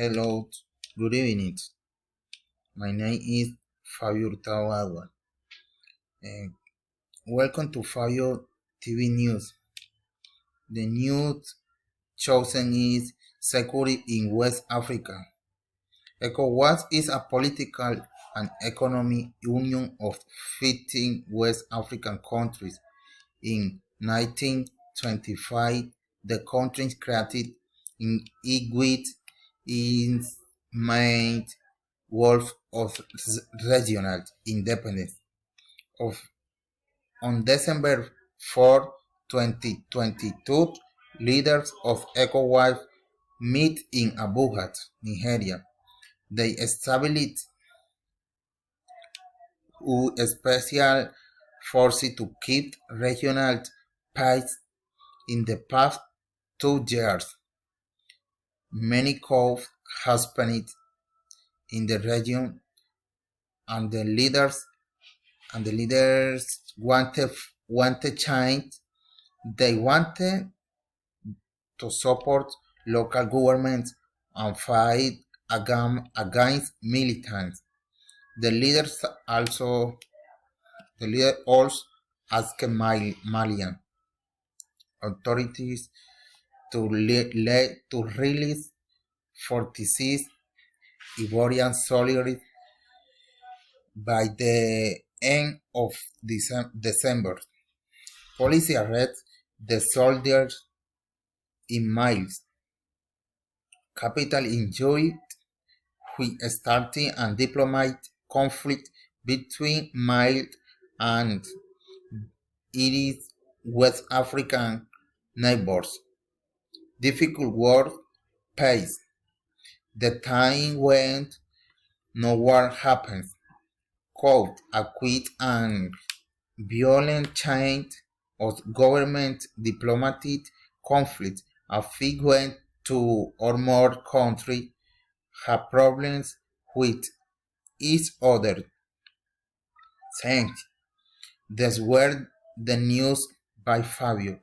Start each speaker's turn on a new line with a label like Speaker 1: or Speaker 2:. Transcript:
Speaker 1: Hello, good evening. My name is Fabio Hurtado. and Welcome to Fabio TV News. The news chosen is security in West Africa. ECOWAS is a political and economic union of 15 West African countries. In 1925, the countries created in Igwit is made wolf of regional independence. Of On December 4, 2022, leaders of ECOWAS meet in Abuja, Nigeria. They established a special force to keep regional peace. In the past 2 years, many coups has happened in the region, and the leaders wanted change. They wanted to support local governments and fight against militants. The leaders also asked Malian authorities to release 46 Ivorian soldiers by the end of December. Police arrested the soldiers in Miles, capital in Joy, which started a diplomatic conflict between Miles and its West African neighbors. Difficult war pace. The time when no war happens. Quote, a quick and violent change of government diplomatic conflict affect when two or more countries have problems with each other. Thanks. That's where the news by Fabio.